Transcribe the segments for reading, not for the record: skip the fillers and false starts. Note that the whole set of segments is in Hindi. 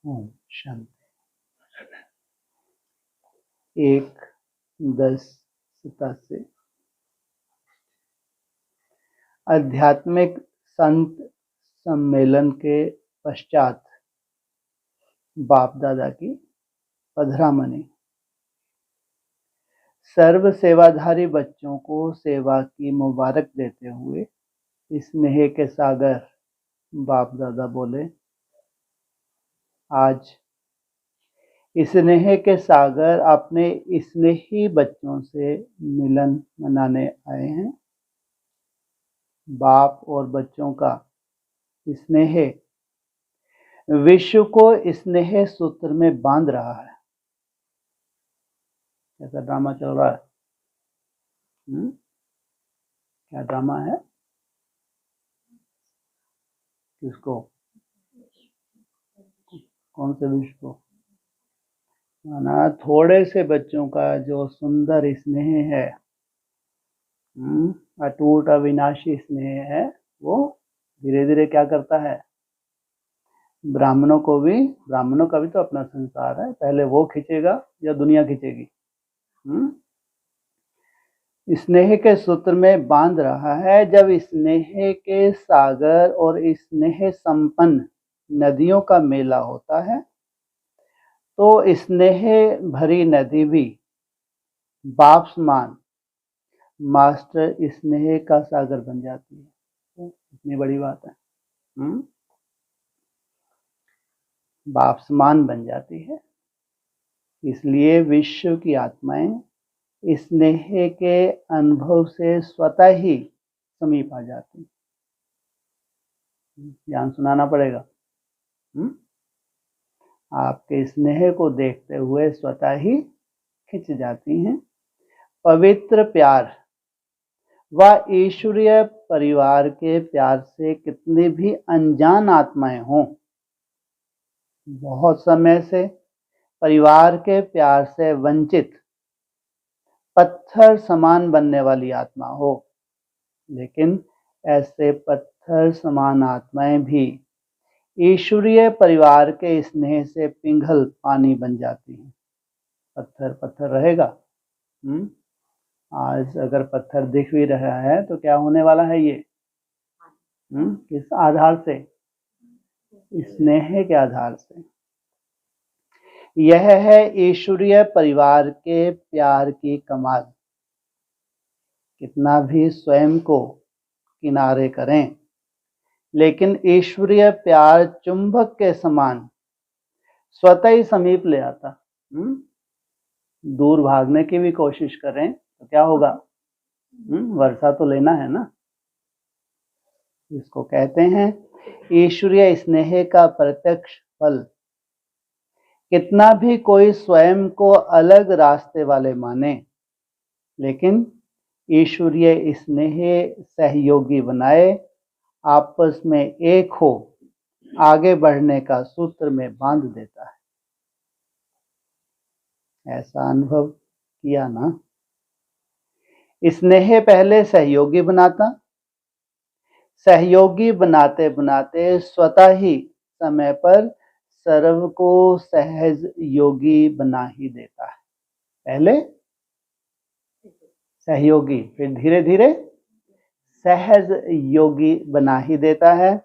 ओम शांति। 1-10-87 आध्यात्मिक संत सम्मेलन के पश्चात बाप दादा की पधरामनी। सर्व सेवाधारी बच्चों को सेवा की मुबारक देते हुए स्नेह के सागर बाप दादा बोले, आज स्नेह के सागर अपने स्नेही बच्चों से मिलन मनाने आए हैं। बाप और बच्चों का स्नेह विश्व को स्नेह सूत्र में बांध रहा है। कैसा ड्रामा चल रहा है? क्या ड्रामा है? किसको? कौन से विश्व को? ना, थोड़े से बच्चों का जो सुंदर स्नेह है, अटूट अविनाशी स्नेह है, वो धीरे धीरे क्या करता है? ब्राह्मणों का भी तो अपना संसार है, पहले वो खींचेगा या दुनिया खींचेगी? स्नेह के सूत्र में बांध रहा है। जब स्नेह के सागर और स्नेह संपन्न नदियों का मेला होता है तो स्नेह भरी नदी भी बाप समान मास्टर स्नेह का सागर बन जाती है। इतनी बड़ी बात है। बाप समान बन जाती है। इसलिए विश्व की आत्माएं स्नेह के अनुभव से स्वतः ही समीप आ जाती। ध्यान सुनाना पड़ेगा। आपके स्नेह को देखते हुए स्वतः ही खिंच जाती हैं। पवित्र प्यार व ईश्वरीय परिवार के प्यार से कितनी भी अनजान आत्माएं हों, बहुत समय से परिवार के प्यार से वंचित पत्थर समान बनने वाली आत्मा हो, लेकिन ऐसे पत्थर समान आत्माएं भी ईश्वरीय परिवार के स्नेह से पिघल पानी बन जाती हैं। पत्थर रहेगा। आज अगर पत्थर दिख भी रहा है तो क्या होने वाला है ये? किस आधार से? स्नेह के आधार से। यह है ईश्वरीय परिवार के प्यार की कमाल। कितना भी स्वयं को किनारे करें, लेकिन ईश्वरीय प्यार चुंबक के समान स्वतः ही समीप ले आता। दूर भागने की भी कोशिश करें तो क्या होगा? वर्षा तो लेना है ना। इसको कहते हैं ईश्वरीय स्नेह का प्रत्यक्ष फल। कितना भी कोई स्वयं को अलग रास्ते वाले माने, लेकिन ईश्वरीय स्नेह सहयोगी बनाए, आपस में एक हो आगे बढ़ने का सूत्र में बांध देता है। ऐसा अनुभव किया ना? स्नेह पहले सहयोगी बनाता, सहयोगी बनाते बनाते स्वतः ही समय पर सर्व को सहज योगी बना ही देता है। पहले सहयोगी, फिर धीरे धीरे सहज योगी बना ही देता है।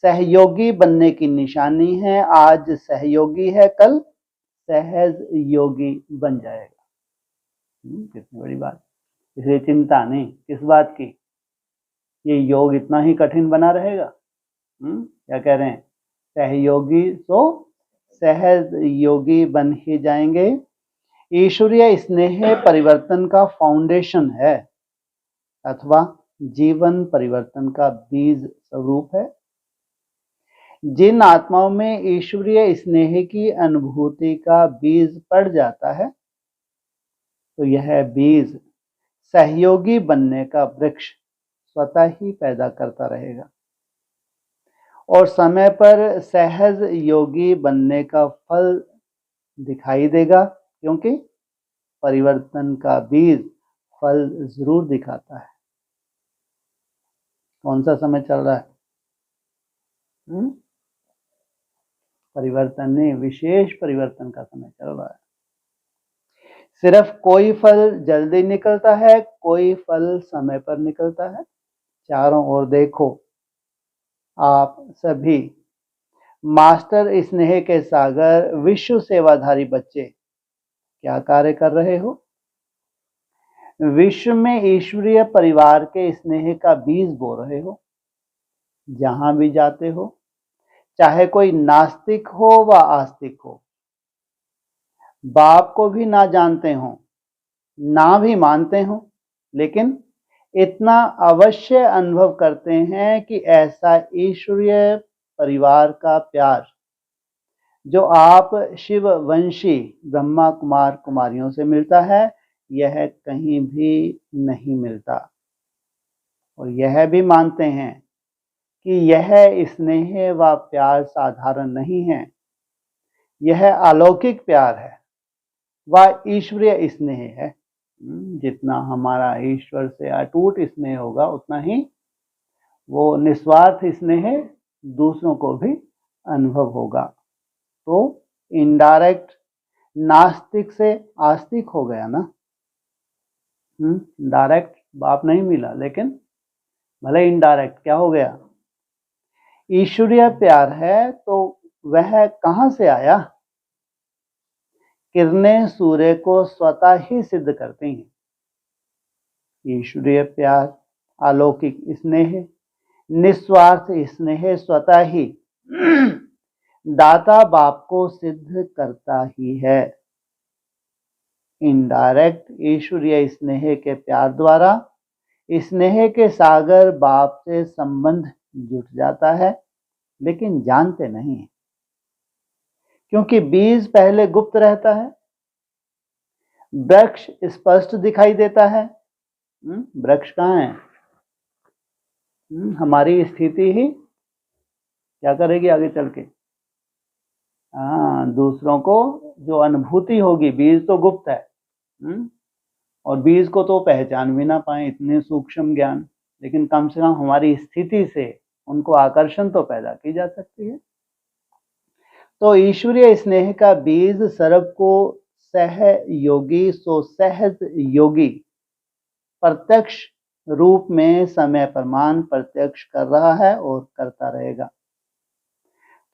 सहयोगी बनने की निशानी है, आज सहयोगी है, कल सहज योगी बन जाएगा। कितनी बड़ी बात। इसलिए चिंता नहीं। किस बात की? ये योग इतना ही कठिन बना रहेगा? क्या कह रहे हैं? सहयोगी तो सहज योगी बन ही जाएंगे। ईश्वरीय स्नेह परिवर्तन का फाउंडेशन है अथवा जीवन परिवर्तन का बीज स्वरूप है। जिन आत्माओं में ईश्वरीय स्नेह की अनुभूति का बीज पड़ जाता है तो यह बीज सहयोगी बनने का वृक्ष स्वतः ही पैदा करता रहेगा और समय पर सहज योगी बनने का फल दिखाई देगा, क्योंकि परिवर्तन का बीज फल जरूर दिखाता है। कौन सा समय चल रहा है? परिवर्तन नहीं, विशेष परिवर्तन का समय चल रहा है। सिर्फ कोई फल जल्दी निकलता है, कोई फल समय पर निकलता है। चारों ओर देखो, आप सभी मास्टर स्नेह के सागर विश्व सेवाधारी बच्चे क्या कार्य कर रहे हो? विश्व में ईश्वरीय परिवार के स्नेह का बीज बो रहे हो। जहां भी जाते हो, चाहे कोई नास्तिक हो व आस्तिक हो, बाप को भी ना जानते हो, ना भी मानते हो, लेकिन इतना अवश्य अनुभव करते हैं कि ऐसा ईश्वरीय परिवार का प्यार जो आप शिव वंशी ब्रह्मा कुमार कुमारियों से मिलता है, यह कहीं भी नहीं मिलता। और यह भी मानते हैं कि यह स्नेह व प्यार साधारण नहीं है, यह अलौकिक प्यार है व ईश्वरीय स्नेह है। जितना हमारा ईश्वर से अटूट स्नेह होगा, उतना ही वो निस्वार्थ स्नेह दूसरों को भी अनुभव होगा। तो इनडायरेक्ट नास्तिक से आस्तिक हो गया ना। डायरेक्ट बाप नहीं मिला, लेकिन भले इनडायरेक्ट क्या हो गया, ईश्वरीय प्यार है। तो वह कहां से आया? किरणें सूर्य को स्वतः ही सिद्ध करती हैं। ईश्वरीय प्यार, अलौकिक स्नेह, निस्वार्थ स्नेह स्वतः ही दाता बाप को सिद्ध करता ही है। इनडायरेक्ट ईश्वरीय स्नेह के प्यार द्वारा स्नेह के सागर बाप से संबंध जुट जाता है, लेकिन जानते नहीं, क्योंकि बीज पहले गुप्त रहता है। वृक्ष स्पष्ट दिखाई देता है। वृक्ष कहाँ है? हमारी स्थिति ही क्या करेगी आगे चल के? दूसरों को जो अनुभूति होगी, बीज तो गुप्त है। और बीज को तो पहचान भी ना पाए, इतने सूक्ष्म ज्ञान, लेकिन कम से कम हमारी स्थिति से उनको आकर्षण तो पैदा की जा सकती है। तो ईश्वरीय स्नेह का बीज सर्व को सहयोगी सो सहज योगी प्रत्यक्ष रूप में समय प्रमाण प्रत्यक्ष कर रहा है और करता रहेगा।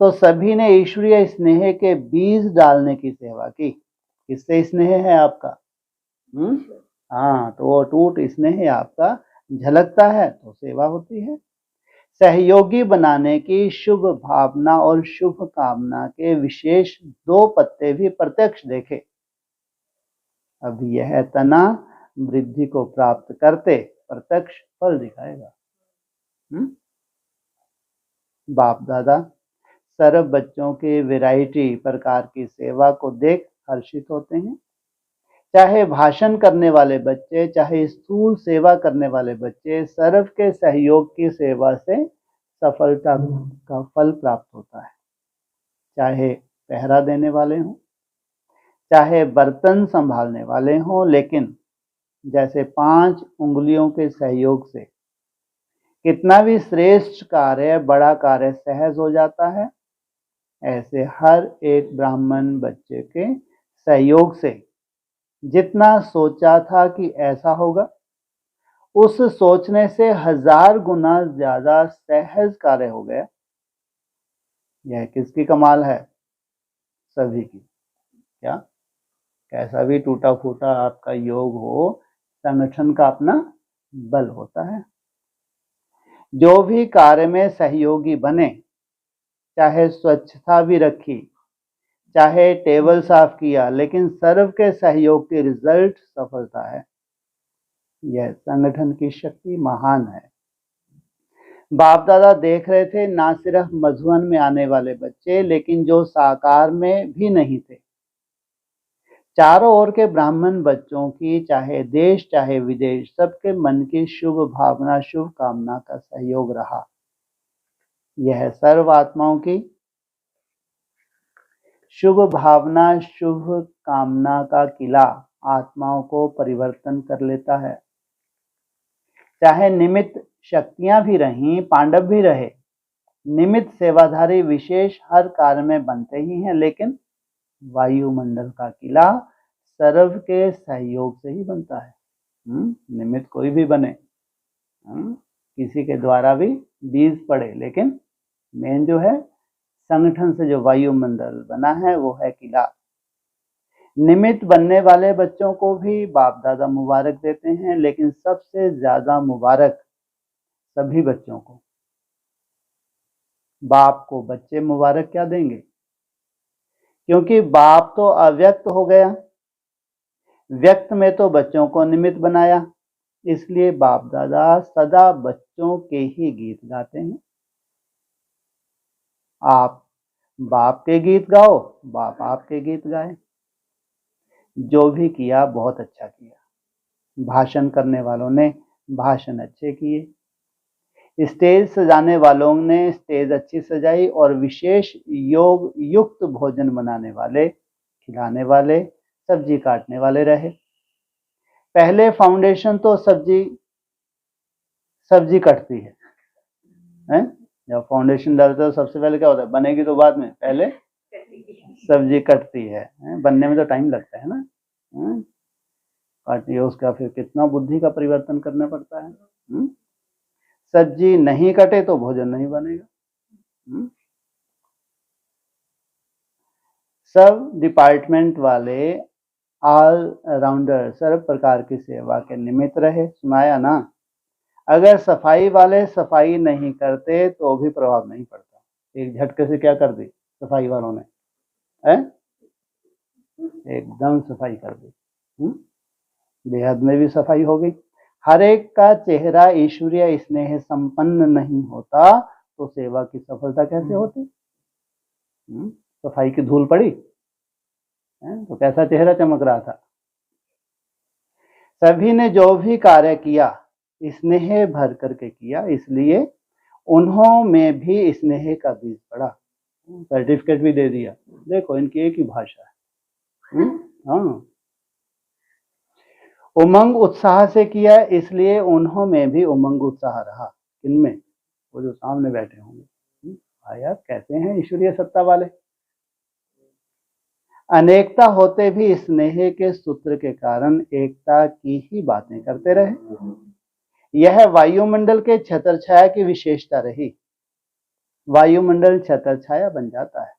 तो सभी ने ईश्वरीय स्नेह के बीज डालने की सेवा की। किससे स्नेह है आपका? तो वो अटूट स्नेह आपका झलकता है तो सेवा होती है। सहयोगी बनाने की शुभ भावना और शुभ कामना के विशेष 2 पत्ते भी प्रत्यक्ष देखे। अब यह तना वृद्धि को प्राप्त करते प्रत्यक्ष फल दिखाएगा। बाप दादा सर्व बच्चों के वैरायटी प्रकार की सेवा को देख हर्षित होते हैं। चाहे भाषण करने वाले बच्चे, चाहे स्थूल सेवा करने वाले बच्चे, सर्व के सहयोग की सेवा से सफलता का फल प्राप्त होता है। चाहे पहरा देने वाले हों, चाहे बर्तन संभालने वाले हों, लेकिन जैसे 5 उंगलियों के सहयोग से कितना भी श्रेष्ठ कार्य, बड़ा कार्य सहज हो जाता है, ऐसे हर एक ब्राह्मण बच्चे के सहयोग से जितना सोचा था कि ऐसा होगा, उस सोचने से 1000 गुना ज्यादा सहज कार्य हो गया। यह किसकी कमाल है? सभी की। क्या कैसा भी टूटा फूटा आपका योग हो, संगठन का अपना बल होता है। जो भी कार्य में सहयोगी बने, चाहे स्वच्छता भी रखी, चाहे टेबल साफ किया, लेकिन सर्व के सहयोग के रिजल्ट सफलता है। यह संगठन की शक्ति महान है। बाप दादा देख रहे थे ना सिर्फ मधुवन में आने वाले बच्चे, लेकिन जो साकार में भी नहीं थे, चारों ओर के ब्राह्मण बच्चों की, चाहे देश चाहे विदेश, सबके मन की शुभ भावना, शुभ कामना का सहयोग रहा। यह सर्व आत्माओं की शुभ भावना, शुभ कामना का किला आत्माओं को परिवर्तन कर लेता है। चाहे निमित्त शक्तियां भी रहीं, पांडव भी रहे, निमित्त सेवाधारी विशेष हर कार्य में बनते ही हैं, लेकिन वायुमंडल का किला सर्व के सहयोग से ही बनता है। निमित्त कोई भी बने, किसी के द्वारा भी बीज पड़े, लेकिन मेन जो है संगठन से जो वायुमंडल बना है वो है किला। निमित्त बनने वाले बच्चों को भी बाप दादा मुबारक देते हैं, लेकिन सबसे ज्यादा मुबारक सभी बच्चों को। बाप को बच्चे मुबारक क्या देंगे, क्योंकि बाप तो अव्यक्त हो गया, व्यक्त में तो बच्चों को निमित्त बनाया, इसलिए बाप दादा सदा बच्चों के ही गीत गाते हैं। आप बाप के गीत गाओ, बाप आपके गीत गाए। जो भी किया बहुत अच्छा किया। भाषण करने वालों ने भाषण अच्छे किए, स्टेज सजाने वालों ने स्टेज अच्छी सजाई, और विशेष योग युक्त भोजन बनाने वाले, खिलाने वाले, सब्जी काटने वाले रहे। पहले फाउंडेशन तो सब्जी कटती है, हैं? जब फाउंडेशन डालते हो सबसे पहले क्या होता है, बनेगी तो बाद में, पहले सब्जी कटती है, बनने में तो टाइम लगता है ना, काटिए उसका फिर कितना बुद्धि का परिवर्तन करना पड़ता है। सब्जी नहीं कटे तो भोजन नहीं बनेगा। सब डिपार्टमेंट वाले ऑल राउंडर सर्व प्रकार की सेवा के निमित्त रहे। सुनाया ना, अगर सफाई वाले सफाई नहीं करते तो भी प्रभाव नहीं पड़ता। एक झटके से क्या कर दी सफाई वालों ने, एकदम सफाई कर दी। बेहद में भी सफाई हो गई। हर एक का चेहरा ईश्वरीय स्नेह संपन्न नहीं होता तो सेवा की सफलता कैसे होती। सफाई की धूल पड़ी तो कैसा चेहरा चमक रहा था। सभी ने जो भी कार्य किया स्नेह भर करके किया, इसलिए उन्हों में भी स्नेह का बीज पड़ा। सर्टिफिकेट भी दे दिया, देखो इनकी एक ही भाषा है। हाँ, उमंग उत्साह से किया, इसलिए उन्हों में भी उमंग उत्साह रहा। इनमें वो जो सामने बैठे होंगे, यार कैसे हैं ईश्वरीय सत्ता वाले। अनेकता होते भी स्नेह के सूत्र के कारण एकता की ही बातें करते रहे। यह वायुमंडल के छत्र छाया की विशेषता रही। वायुमंडल छत्र छाया बन जाता है।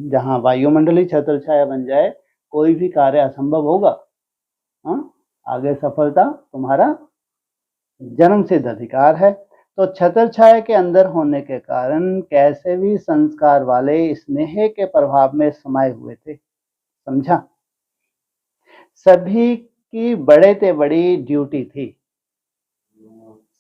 जहां वायुमंडल ही छत्र छाया बन जाए, कोई भी कार्य असंभव होगा। आगे सफलता तुम्हारा जन्म सिद्ध अधिकार है। तो छत्र छाया के अंदर होने के कारण कैसे भी संस्कार वाले स्नेह के प्रभाव में समाये हुए थे। समझा, सभी की बड़े से बड़ी ड्यूटी थी,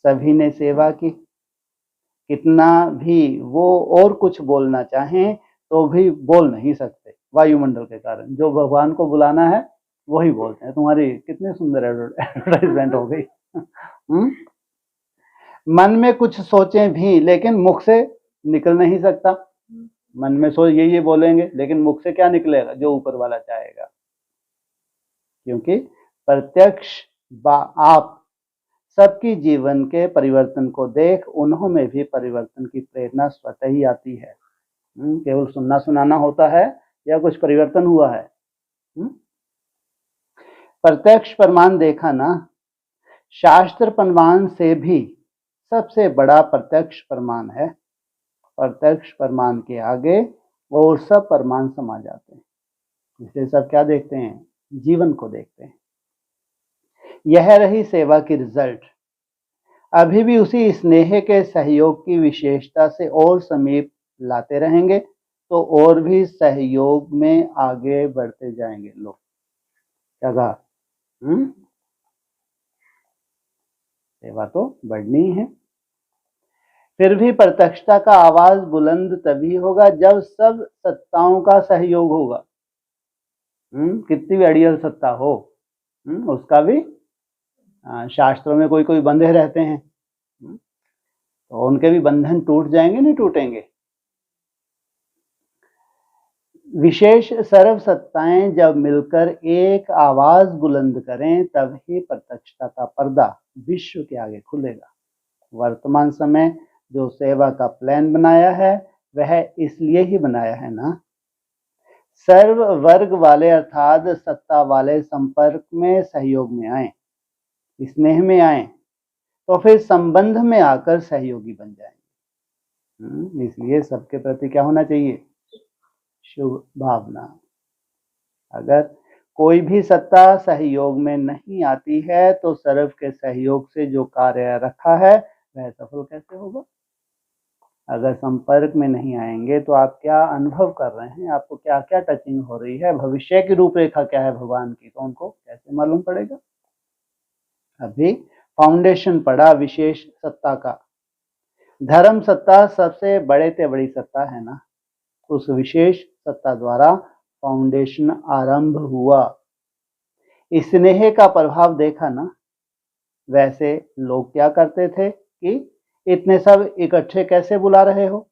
सभी ने सेवा की। कितना भी वो और कुछ बोलना चाहें तो भी बोल नहीं सकते वायुमंडल के कारण। जो भगवान को बुलाना है वही बोलते हैं। तुम्हारी कितनी सुंदर एडवर्टाइजमेंट हो गई। मन में कुछ सोचें भी लेकिन मुख से निकल नहीं सकता। मन में सोच ये बोलेंगे लेकिन मुख से क्या निकलेगा, जो ऊपर वाला चाहेगा। क्योंकि प्रत्यक्ष आप सबकी जीवन के परिवर्तन को देख उन्हों में भी परिवर्तन की प्रेरणा स्वतः ही आती है। केवल सुनना सुनाना होता है या कुछ परिवर्तन हुआ है। प्रत्यक्ष प्रमाण देखा ना, शास्त्र प्रमाण से भी सबसे बड़ा प्रत्यक्ष प्रमाण है। प्रत्यक्ष प्रमाण के आगे और सब प्रमाण समा जाते हैं। इसलिए सब क्या देखते हैं, जीवन को देखते हैं। यह रही सेवा की रिजल्ट। अभी भी उसी स्नेह के सहयोग की विशेषता से और समीप लाते रहेंगे तो और भी सहयोग में आगे बढ़ते जाएंगे लोग। क्या कहा, सेवा तो बढ़नी है। फिर भी प्रत्यक्षता का आवाज बुलंद तभी होगा जब सब सत्ताओं का सहयोग होगा। कितनी भी अड़ियल सत्ता हो, उसका भी शास्त्रों में कोई कोई बंधे रहते हैं, तो उनके भी बंधन टूट जाएंगे, नहीं टूटेंगे। विशेष सर्व सत्ताएं जब मिलकर एक आवाज बुलंद करें तब ही प्रत्यक्षता का पर्दा विश्व के आगे खुलेगा। वर्तमान समय जो सेवा का प्लान बनाया है वह इसलिए ही बनाया है ना। सर्व वर्ग वाले अर्थात सत्ता वाले संपर्क में सहयोग में आए, स्नेह में आए, तो फिर संबंध में आकर सहयोगी बन जाएंगे। इसलिए सबके प्रति क्या होना चाहिए? शुभ भावना। अगर कोई भी सत्ता सहयोग में नहीं आती है तो सर्व के सहयोग से जो कार्य रखा है वह सफल कैसे होगा? अगर संपर्क में नहीं आएंगे तो आप क्या अनुभव कर रहे हैं, आपको क्या क्या टचिंग हो रही है, भविष्य की रूपरेखा क्या है भगवान की, तो उनको कैसे मालूम पड़ेगा? अभी फाउंडेशन पड़ा विशेष सत्ता का। धर्म सत्ता सबसे बड़े से बड़ी सत्ता है ना, उस विशेष सत्ता द्वारा फाउंडेशन आरंभ हुआ। स्नेह का प्रभाव देखा ना। वैसे लोग क्या करते थे कि इतने सब इकट्ठे कैसे बुला रहे हो,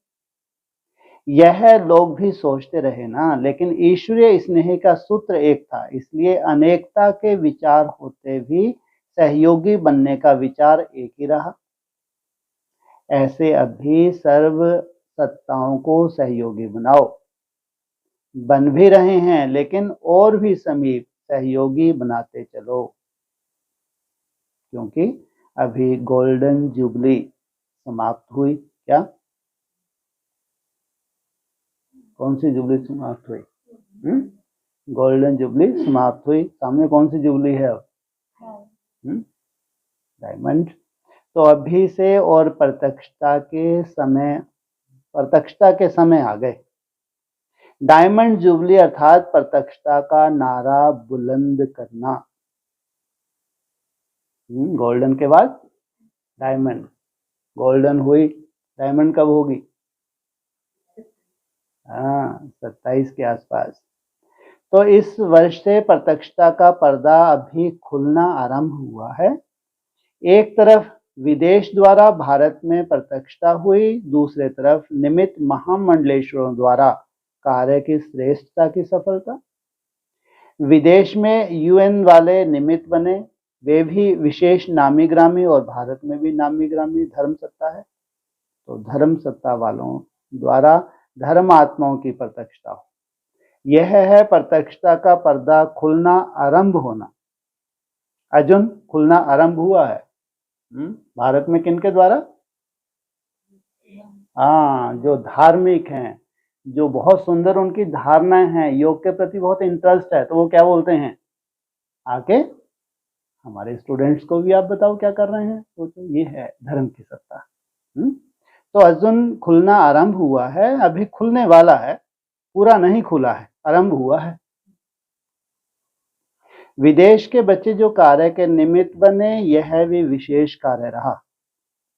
यह लोग भी सोचते रहे ना। लेकिन ईश्वरीय स्नेह का सूत्र एक था, इसलिए अनेकता के विचार होते भी सहयोगी बनने का विचार एक ही रहा। ऐसे अभी सर्व सत्ताओं को सहयोगी बनाओ, बन भी रहे हैं, लेकिन और भी समीप सहयोगी बनाते चलो, क्योंकि अभी गोल्डन जुबली समाप्त हुई। क्या? कौन सी जुबली समाप्त हुई? गोल्डन जुबली समाप्त हुई। सामने कौन सी जुबली है अब? डायमंड। तो अभी से और प्रत्यक्षता के समय आ गए। डायमंड जुबली अर्थात प्रत्यक्षता का नारा बुलंद करना। गोल्डन के बाद डायमंड। गोल्डन हुई, डायमंड कब होगी? हाँ, 27 के आसपास। तो इस वर्ष से प्रत्यक्षता का पर्दा अभी खुलना आरंभ हुआ है। एक तरफ विदेश द्वारा भारत में प्रत्यक्षता हुई, दूसरे तरफ निमित्त महामंडलेश्वरों द्वारा कार्य की श्रेष्ठता की सफलता। विदेश में यूएन वाले निमित्त बने, वे भी विशेष नामी ग्रामी, और भारत में भी नामी ग्रामी धर्म सत्ता है। तो धर्म सत्ता वालों द्वारा धर्म आत्माओं की प्रत्यक्षता हो, यह है प्रत्यक्षता का पर्दा खुलना आरंभ होना। अर्जुन, खुलना आरंभ हुआ है भारत में किनके द्वारा? हाँ, जो धार्मिक हैं, जो बहुत सुंदर उनकी धारणाएं हैं, योग के प्रति बहुत इंटरेस्ट है, तो वो क्या बोलते हैं? आके हमारे स्टूडेंट्स को भी आप बताओ क्या कर रहे हैं। तो ये है धर्म की सत्ता। तो अर्जुन, खुलना आरंभ हुआ है, अभी खुलने वाला है, पूरा नहीं खुला है, आरंभ हुआ है। विदेश के बच्चे जो कार्य के निमित्त बने, यह भी विशेष कार्य रहा।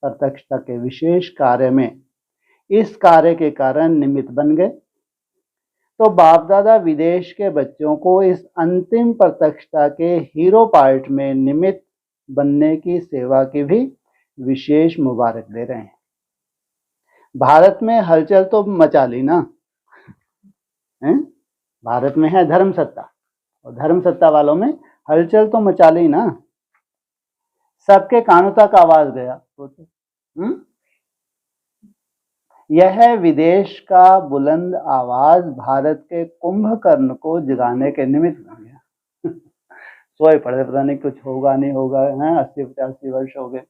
प्रत्यक्षता के विशेष कार्य में इस कार्य के कारण निमित्त बन गए। तो बाप दादा विदेश के बच्चों को इस अंतिम प्रत्यक्षता के हीरो पार्ट में निमित्त बनने की सेवा की भी विशेष मुबारक दे रहे हैं। भारत में हलचल तो मचा ली ना। भारत में है धर्म सत्ता, और धर्म सत्ता वालों में हलचल तो मचा ली ना। सबके कानों तक आवाज गया। यह विदेश का बुलंद आवाज भारत के कुंभकर्ण को जगाने के निमित्त बन गया। सोए पड़े, पता नहीं कुछ होगा नहीं होगा, हैं 80-85 वर्ष हो गए।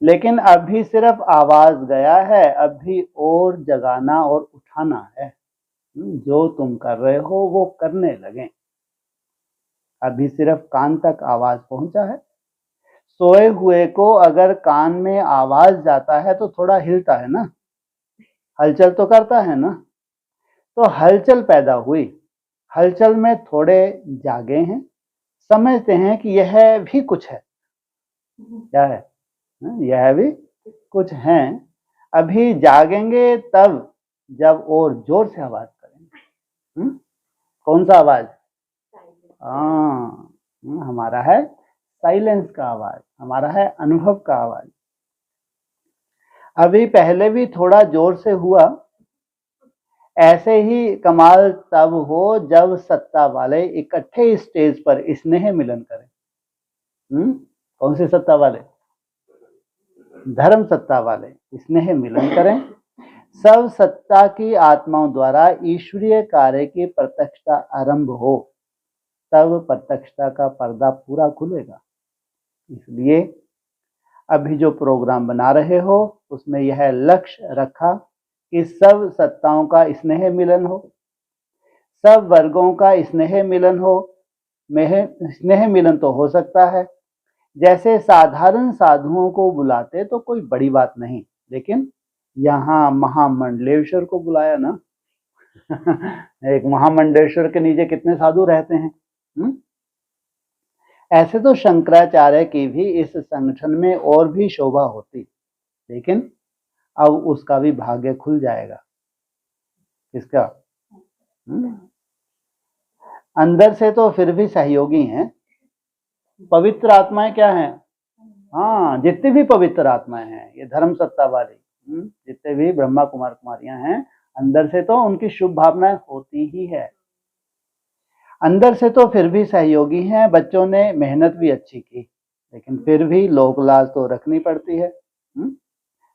लेकिन अभी सिर्फ आवाज गया है, अभी और जगाना और उठाना है। जो तुम कर रहे हो वो करने लगे। अभी सिर्फ कान तक आवाज पहुंचा है। सोए हुए को अगर कान में आवाज जाता है तो थोड़ा हिलता है ना, हलचल तो करता है ना। तो हलचल पैदा हुई। हलचल में थोड़े जागे हैं, समझते हैं कि यह भी कुछ है। क्या है? यह भी कुछ है। अभी जागेंगे तब जब और जोर से आवाज करेंगे। कौन सा आवाज? हमारा है साइलेंस का आवाज, हमारा है अनुभव का आवाज। अभी पहले भी थोड़ा जोर से हुआ। ऐसे ही कमाल तब हो जब सत्ता वाले इकट्ठे स्टेज पर स्नेह मिलन करें। कौन सी सत्ता वाले? धर्म सत्ता वाले स्नेह मिलन करें। सब सत्ता की आत्माओं द्वारा ईश्वरीय कार्य की प्रत्यक्षता आरंभ हो, तब प्रत्यक्षता का पर्दा पूरा खुलेगा। इसलिए अभी जो प्रोग्राम बना रहे हो उसमें यह लक्ष्य रखा कि सब सत्ताओं का स्नेह मिलन हो, सब वर्गों का स्नेह मिलन हो। स्नेह मिलन तो हो सकता है, जैसे साधारण साधुओं को बुलाते तो कोई बड़ी बात नहीं, लेकिन यहाँ महामंडलेश्वर को बुलाया ना। एक महामंडलेश्वर के नीचे कितने साधु रहते हैं। ऐसे तो शंकराचार्य की भी इस संगठन में और भी शोभा होती, लेकिन अब उसका भी भाग्य खुल जाएगा। किसका? अंदर से तो फिर भी सहयोगी हैं, पवित्र आत्माएं क्या हैं? हाँ, जितनी भी पवित्र आत्माएं हैं, ये धर्म सत्ता वाली जितने भी ब्रह्मा कुमार कुमारियां हैं, अंदर से तो उनकी शुभ भावनाएं होती ही है। अंदर से तो फिर भी सहयोगी हैं। बच्चों ने मेहनत भी अच्छी की, लेकिन फिर भी लोक लाज तो रखनी पड़ती है।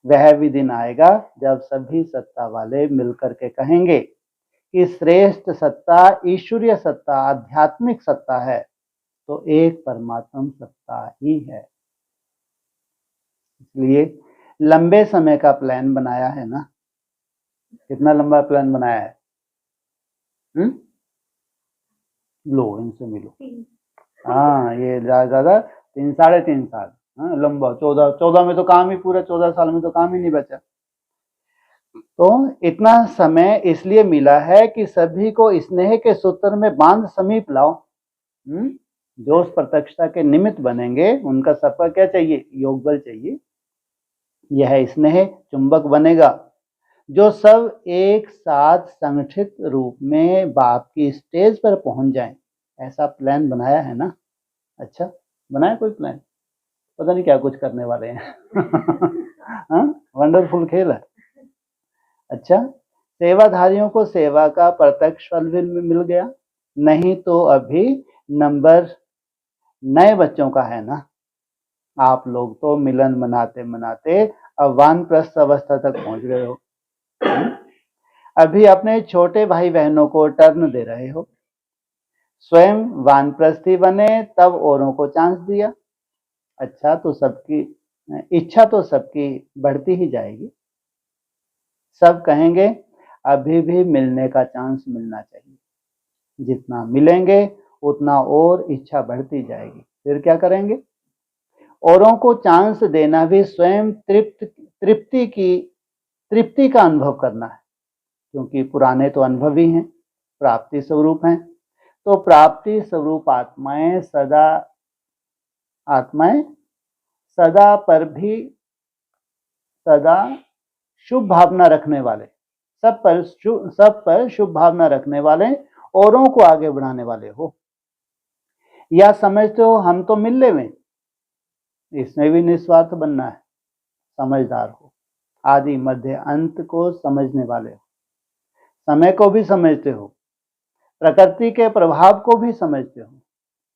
वह भी दिन आएगा जब सभी सत्ता वाले मिलकर के कहेंगे कि श्रेष्ठ सत्ता ईश्वरीय सत्ता आध्यात्मिक सत्ता है, तो एक परमात्म सत्ता ही है। इसलिए लंबे समय का प्लान बनाया है ना। कितना लंबा प्लान बनाया है? लो इनसे मिलो। हाँ, ये ज्यादा 3-3.5 साल। हाँ, लंबा 14 में तो काम ही पूरा, 14 साल में तो काम ही नहीं बचा। तो इतना समय इसलिए मिला है कि सभी को स्नेह के सूत्र में बांध समीप लाओ। जो उस प्रत्यक्षता के निमित्त बनेंगे उनका सबका क्या चाहिए? योग बल चाहिए। यह स्नेह चुंबक बनेगा जो सब एक साथ संगठित रूप में बाप की स्टेज पर पहुंच जाएं। ऐसा प्लान बनाया है ना। अच्छा, बनाया कोई प्लान? पता नहीं क्या कुछ करने वाले हैं। हाँ, वंडरफुल खेल है। अच्छा, सेवाधारियों को सेवा का प्रत्यक्ष फल भी मिल गया, नहीं तो अभी नंबर नए बच्चों का है ना। आप लोग तो मिलन मनाते मनाते अब वानप्रस्थ अवस्था तक पहुंच गए हो। अभी अपने छोटे भाई बहनों को टर्न दे रहे हो। स्वयं वानप्रस्थी बने तब औरों को चांस दिया। अच्छा, तो सबकी इच्छा तो सबकी बढ़ती ही जाएगी। सब कहेंगे अभी भी मिलने का चांस मिलना चाहिए। जितना मिलेंगे उतना और इच्छा बढ़ती जाएगी। फिर क्या करेंगे? औरों को चांस देना भी स्वयं तृप्ति का अनुभव करना है, क्योंकि पुराने तो अनुभवी हैं, प्राप्ति स्वरूप हैं। तो प्राप्ति स्वरूप आत्माएं सदा पर भी सदा शुभ भावना रखने वाले, सब पर शुभ भावना रखने वाले, औरों को आगे बढ़ाने वाले हो। या समझते हो हम तो मिल ले में? इसमें भी निस्वार्थ बनना है। समझदार हो, आदि मध्य अंत को समझने वाले हो, समय को भी समझते हो, प्रकृति के प्रभाव को भी समझते हो,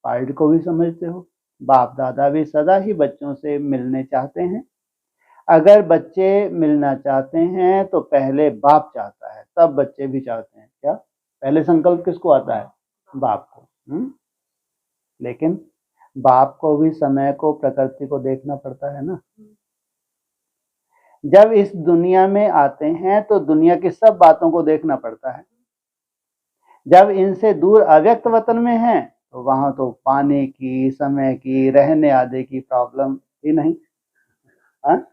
पार्ट को भी समझते हो। बाप दादा भी सदा ही बच्चों से मिलने चाहते हैं। अगर बच्चे मिलना चाहते हैं तो पहले बाप चाहता है, तब बच्चे भी चाहते हैं। क्या पहले संकल्प किसको आता है? बाप को। लेकिन बाप को भी समय को प्रकृति को देखना पड़ता है ना। जब इस दुनिया में आते हैं तो दुनिया की सब बातों को देखना पड़ता है। जब इनसे दूर अव्यक्त वतन में हैं तो वहां तो पानी की, समय की, रहने आदि की प्रॉब्लम ही नहीं। हाँ,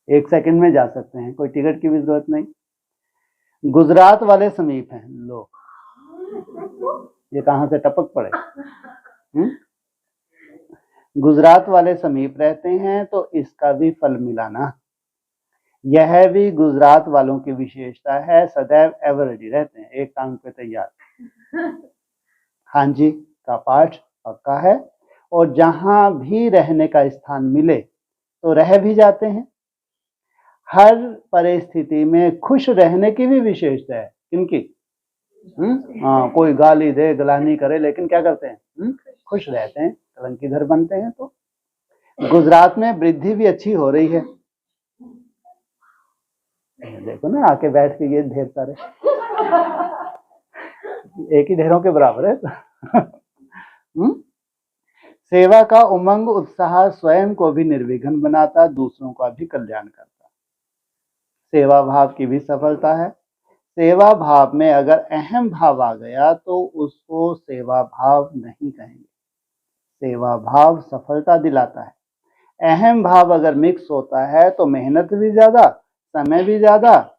1 सेकंड में जा सकते हैं, कोई टिकट की भी जरूरत नहीं। गुजरात वाले समीप हैं। लो, ये कहां से टपक पड़े? गुजरात वाले समीप रहते हैं तो इसका भी फल मिला ना। यह भी गुजरात वालों की विशेषता है, सदैव एवर रेडी रहते हैं, एक टांग पे तैयार। हाँ जी का पाठ पक्का है, और जहां भी रहने का स्थान मिले तो रह भी जाते हैं। हर परिस्थिति में खुश रहने की भी विशेषता है। किनकी? हाँ, कोई गाली दे, गलानी करे, लेकिन क्या करते हैं? खुश रहते हैं, कलंकीधर बनते हैं। तो गुजरात में वृद्धि भी अच्छी हो रही है। देखो ना, आके बैठ के ये ढेर सारे एक ही ढेरों के बराबर है। सेवा का उमंग उत्साह स्वयं को भी निर्विघ्न बनाता, दूसरों का भी कल्याण करता। सेवा भाव की भी सफलता है। सेवा भाव में अगर अहम भाव आ गया तो उसको सेवा भाव नहीं कहेंगे। सेवा भाव सफलता दिलाता है। अहम भाव अगर मिक्स होता है तो मेहनत भी ज्यादा, समय भी ज्यादा,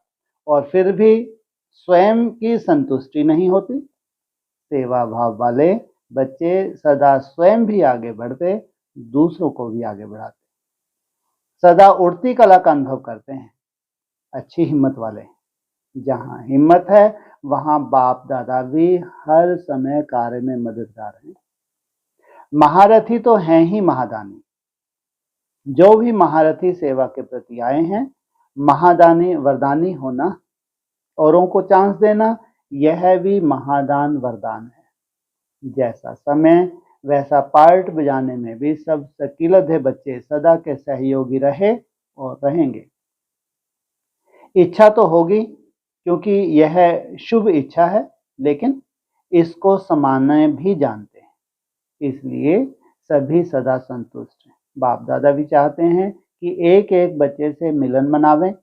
और फिर भी स्वयं की संतुष्टि नहीं होती। सेवा भाव वाले बच्चे सदा स्वयं भी आगे बढ़ते, दूसरों को भी आगे बढ़ाते, सदा उड़ती कला का अनुभव करते हैं। अच्छी हिम्मत वाले, जहां हिम्मत है वहां बाप दादा भी हर समय कार्य में मददगार हैं। महारथी तो हैं ही महादानी। जो भी महारथी सेवा के प्रति आए हैं, महादानी वरदानी होना, औरों को चांस देना, यह भी महादान वरदान है। जैसा समय वैसा पार्ट बजाने में भी सब सकीलधे बच्चे सदा के सहयोगी रहे और रहेंगे। इच्छा तो होगी क्योंकि यह शुभ इच्छा है, लेकिन इसको समाने भी जानते हैं, इसलिए सभी सदा संतुष्ट हैं। बाप दादा भी चाहते हैं कि एक एक बच्चे से मिलन मनावें,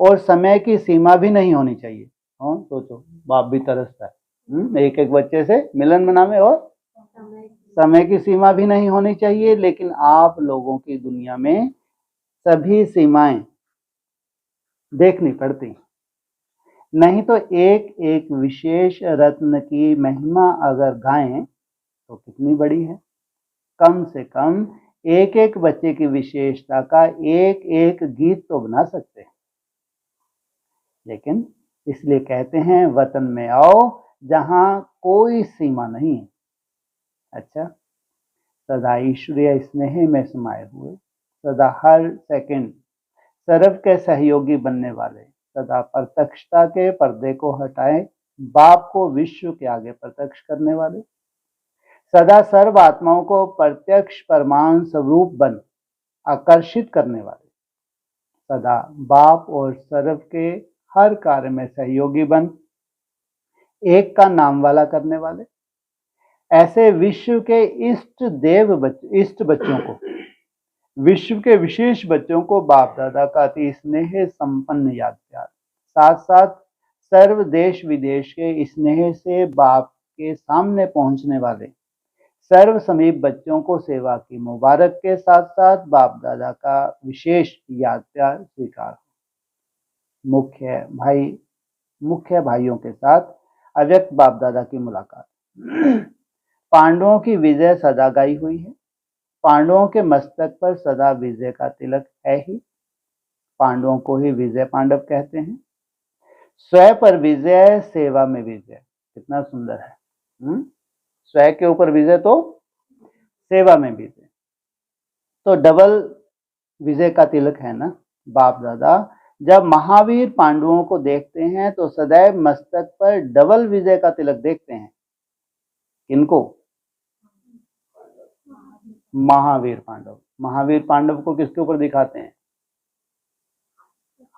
और समय की सीमा भी नहीं होनी चाहिए। हाँ, सोचो, बाप भी तरसता है एक एक बच्चे से मिलन मनावे, और समय की सीमा भी नहीं होनी चाहिए। लेकिन आप लोगों की दुनिया में सभी सीमाएं देखनी पड़ती, नहीं तो एक एक विशेष रत्न की महिमा अगर गाएं तो कितनी बड़ी है। कम से कम एक एक बच्चे की विशेषता का एक एक गीत तो बना सकते हैं। लेकिन इसलिए कहते हैं वतन में आओ जहां कोई सीमा नहीं है। अच्छा, सदा ईश्वरीय स्नेह में समाये हुए, सदा हर सेकंड सर्व के सहयोगी बनने वाले, सदा प्रत्यक्षता के पर्दे को हटाए बाप को विश्व के आगे प्रत्यक्ष करने वाले, सदा सर्व आत्माओं को प्रत्यक्ष परमाणु स्वरूप बन आकर्षित करने वाले, सदा बाप और सर्व के हर कार्य में सहयोगी बन एक का नाम वाला करने वाले, ऐसे विश्व के इष्ट बच्चों को, विश्व के विशेष बच्चों को बाप दादा का अति स्नेह संपन्न याद प्यार, साथ साथ सर्व देश विदेश के स्नेह से बाप के सामने पहुंचने वाले सर्व समीप बच्चों को सेवा की मुबारक के साथ साथ बाप दादा का विशेष याद प्यार स्वीकार। मुख्य भाइयों के साथ अव्यक्त बाप दादा की मुलाकात। पांडवों की विजय सदा गाई हुई है। पांडवों के मस्तक पर सदा विजय का तिलक है ही, पांडवों को ही विजय पांडव कहते हैं। स्वयं पर विजय, सेवा में विजय, कितना सुंदर है। स्वयं के ऊपर विजय तो सेवा में विजय, तो डबल विजय का तिलक है ना। बाप दादा जब महावीर पांडवों को देखते हैं तो सदैव मस्तक पर डबल विजय का तिलक देखते हैं। किनको? महावीर पांडव। महावीर पांडव को किसके ऊपर दिखाते हैं?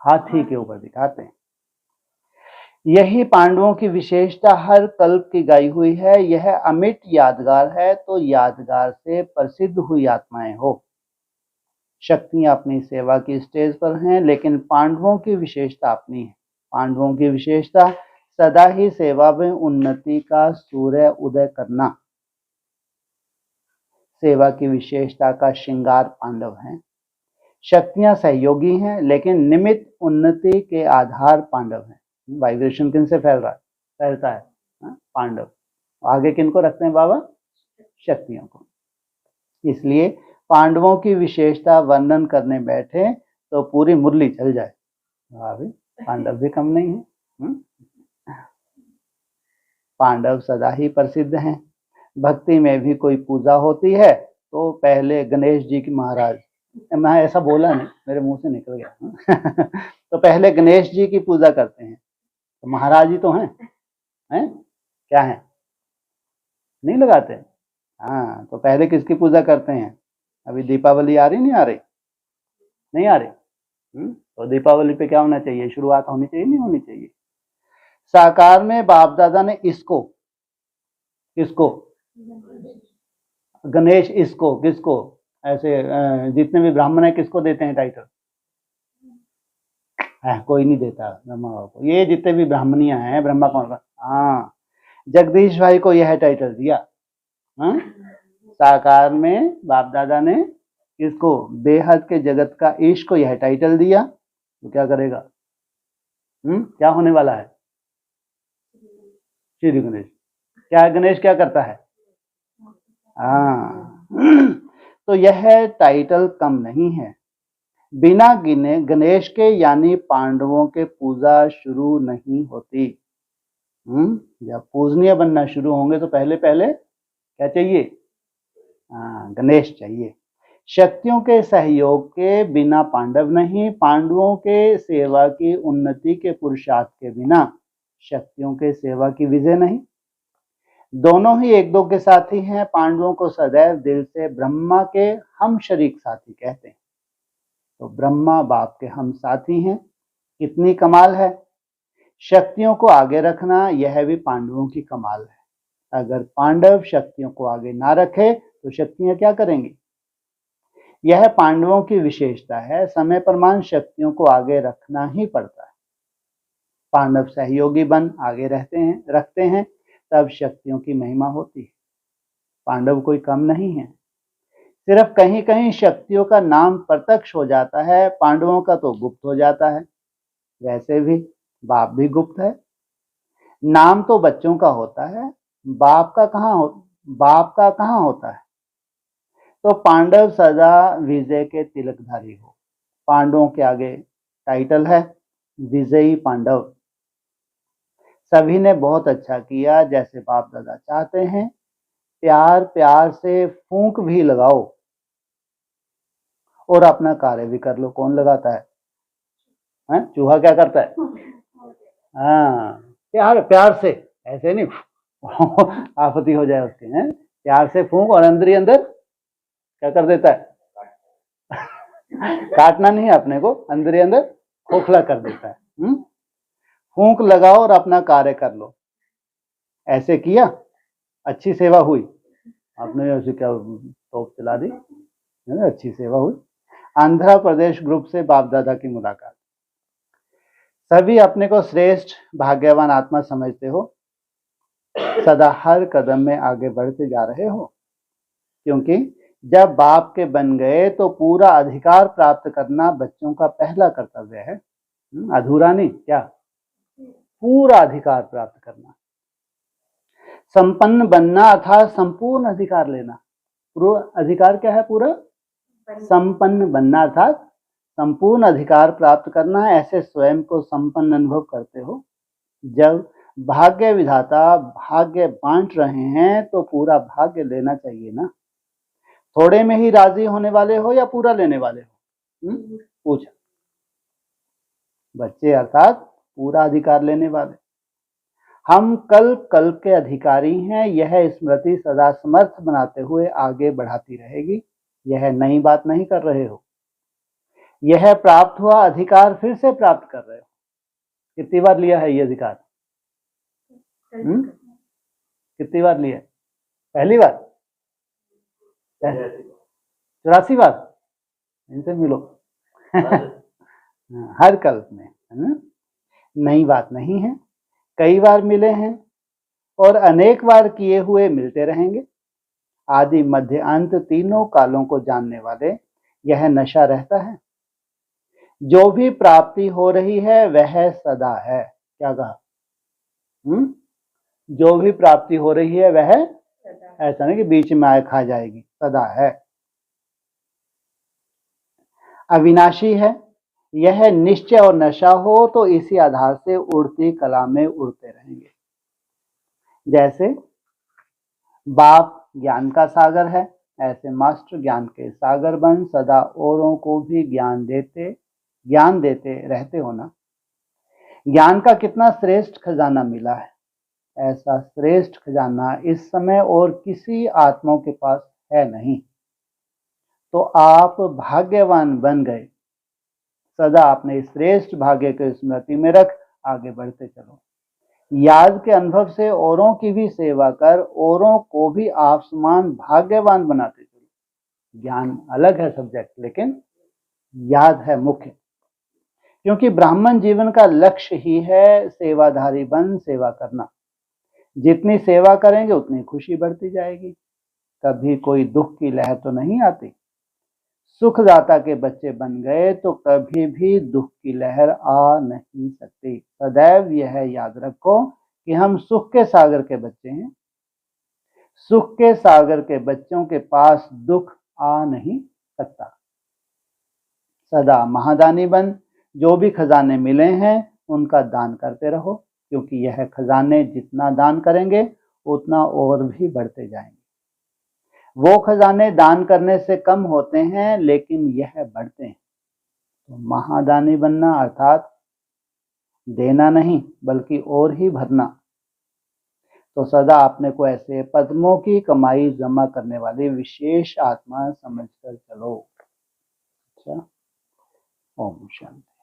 हाथी के ऊपर दिखाते हैं। यही पांडवों की विशेषता हर कल्प की गाई हुई है। यह अमिट यादगार है, तो यादगार से प्रसिद्ध हुई आत्माएं हो। शक्तियां अपनी सेवा की स्टेज पर हैं, लेकिन पांडवों की विशेषता अपनी है। पांडवों की विशेषता सदा ही सेवा में उन्नति का सूर्य उदय करना। सेवा की विशेषता का श्रृंगार पांडव हैं। शक्तियां सहयोगी हैं, लेकिन निमित्त उन्नति के आधार पांडव हैं। वाइब्रेशन किन से फैल रहा है? फैलता है पांडव। आगे किनको रखते हैं बाबा? शक्तियों को। इसलिए पांडवों की विशेषता वर्णन करने बैठे तो पूरी मुरली चल जाए। पांडव भी कम नहीं है। पांडव सदा ही प्रसिद्ध हैं। भक्ति में भी कोई पूजा होती है तो पहले गणेश जी की महाराज, मैं ऐसा बोला नहीं, मेरे मुंह से निकल गया तो पहले गणेश जी की पूजा करते हैं। तो महाराज जी तो हैं क्या हैं? नहीं लगाते? हाँ, तो पहले किसकी पूजा करते हैं? अभी दीपावली आ रही नहीं आ रही? नहीं आ रही? तो दीपावली पे क्या होना चाहिए? शुरुआत होनी चाहिए नहीं होनी चाहिए? साकार में बाप दादा ने इसको किसको? गणेश इसको किसको? ऐसे जितने भी ब्राह्मण है किसको देते हैं टाइटल? कोई नहीं देता ब्रह्मा बाबा को। ये जितने भी ब्राह्मणियां हैं ब्रह्मा कौन का? हाँ, जगदीश भाई को यह टाइटल दिया। हाँ, साकार में बाप दादा ने किसको? बेहद के जगत का ईश को यह टाइटल दिया। तो क्या करेगा? क्या होने वाला है? श्री गणेश। क्या गणेश क्या करता है? हाँ तो यह टाइटल कम नहीं है। बिना गिने गणेश के यानी पांडवों के पूजा शुरू नहीं होती। जब पूजनीय बनना शुरू होंगे तो पहले पहले क्या चाहिए? गणेश चाहिए। शक्तियों के सहयोग के बिना पांडव नहीं, पांडवों के सेवा की उन्नति के पुरुषार्थ के बिना शक्तियों के सेवा की विजय नहीं। दोनों ही एक दो के साथी हैं। पांडवों को सदैव दिल से ब्रह्मा के हम शरीक साथी कहते हैं। तो ब्रह्मा बाप के हम साथी हैं। कितनी कमाल है। शक्तियों को आगे रखना यह भी पांडवों की कमाल है। अगर पांडव शक्तियों को आगे ना रखे तो शक्तियां क्या करेंगी? यह पांडवों की विशेषता है। समय प्रमाण शक्तियों को आगे रखना ही पड़ता है। पांडव सहयोगी बन आगे रखते हैं तब शक्तियों की महिमा होती है। पांडव कोई कम नहीं है। सिर्फ कहीं कहीं शक्तियों का नाम प्रत्यक्ष हो जाता है, पांडवों का तो गुप्त हो जाता है। वैसे भी बाप भी गुप्त है। नाम तो बच्चों का होता है, बाप का कहाँ होता है? तो पांडव सदा विजय के तिलकधारी हो। पांडवों के आगे टाइटल है विजयी पांडव। सभी ने बहुत अच्छा किया जैसे बाप दादा चाहते हैं। प्यार प्यार से फूंक भी लगाओ और अपना कार्य भी कर लो। कौन लगाता है? चूहा क्या करता है? प्यार प्यार से, ऐसे नहीं आपत्ति हो जाए उसके। प्यार से फूंक और अंदर ही अंदर क्या कर देता है? काटना नहीं है अपने को, अंदर ही अंदर खोखला कर देता है। फूंक लगाओ और अपना कार्य कर लो। ऐसे किया, अच्छी सेवा हुई। आपने ऐसे क्या तोप चला दी? अच्छी सेवा हुई। आंध्र प्रदेश ग्रुप से बाप दादा की मुलाकात। सभी अपने को श्रेष्ठ भाग्यवान आत्मा समझते हो। सदा हर कदम में आगे बढ़ते जा रहे हो, क्योंकि जब बाप के बन गए तो पूरा अधिकार प्राप्त करना बच्चों का पहला कर्तव्य है। अधूरा नहीं, क्या? पूरा अधिकार प्राप्त करना। संपन्न बनना अर्थात संपूर्ण अधिकार लेना। पूरा अधिकार क्या है? पूरा संपन्न बनना अर्थात संपूर्ण अधिकार प्राप्त करना है। ऐसे स्वयं को संपन्न अनुभव करते हो। जब भाग्य विधाता भाग्य बांट रहे हैं तो पूरा भाग्य लेना चाहिए ना। थोड़े में ही राजी होने वाले हो या पूरा लेने वाले हो? पूछा। बच्चे अर्थात पूरा अधिकार लेने वाले। हम कल्प कल्प के अधिकारी हैं। यह स्मृति सदा समर्थ बनाते हुए आगे बढ़ाती रहेगी। यह नई बात नहीं कर रहे हो। यह प्राप्त हुआ अधिकार फिर से प्राप्त कर रहे हो। कितनी बार लिया है ये अधिकार? कितनी बार लिया? पहली बार? 84 बार? इनसे मिलो। हर कल्प में, है ना? नई बात नहीं है। कई बार मिले हैं और अनेक बार किए हुए मिलते रहेंगे। आदि मध्य अंत तीनों कालों को जानने वाले यह नशा रहता है। जो भी प्राप्ति हो रही है वह सदा है। क्या कहा? जो भी प्राप्ति हो रही है वह ऐसा नहीं कि बीच में आए खा जाएगी, सदा है, अविनाशी है। यह निश्चय और नशा हो तो इसी आधार से उड़ती कला में उड़ते रहेंगे। जैसे बाप ज्ञान का सागर है, ऐसे मास्टर ज्ञान के सागर बन सदा औरों को भी ज्ञान देते रहते हो ना। ज्ञान का कितना श्रेष्ठ खजाना मिला है। ऐसा श्रेष्ठ खजाना इस समय और किसी आत्माओं के पास है नहीं। तो आप भाग्यवान बन गए। सदा अपने श्रेष्ठ भाग्य को स्मृति में रख आगे बढ़ते चलो। याद के अनुभव से औरों की भी सेवा कर, औरों को भी आप समान भाग्यवान बनाते चलो। ज्ञान अलग है सब्जेक्ट, लेकिन याद है मुख्य, क्योंकि ब्राह्मण जीवन का लक्ष्य ही है सेवाधारी बन सेवा करना। जितनी सेवा करेंगे उतनी खुशी बढ़ती जाएगी। कभी कोई दुख की लहर तो नहीं आती। सुखदाता के बच्चे बन गए तो कभी भी दुख की लहर आ नहीं सकती। सदैव यह याद रखो कि हम सुख के सागर के बच्चे हैं। सुख के सागर के बच्चों के पास दुख आ नहीं सकता। सदा महादानी बन, जो भी खजाने मिले हैं उनका दान करते रहो, क्योंकि यह खजाने जितना दान करेंगे उतना और भी बढ़ते जाएंगे। वो खजाने दान करने से कम होते हैं, लेकिन यह बढ़ते हैं। तो महादानी बनना अर्थात देना नहीं बल्कि और ही भरना। तो सदा अपने को ऐसे पद्मों की कमाई जमा करने वाली विशेष आत्मा समझकर चलो। अच्छा, ओम शांति।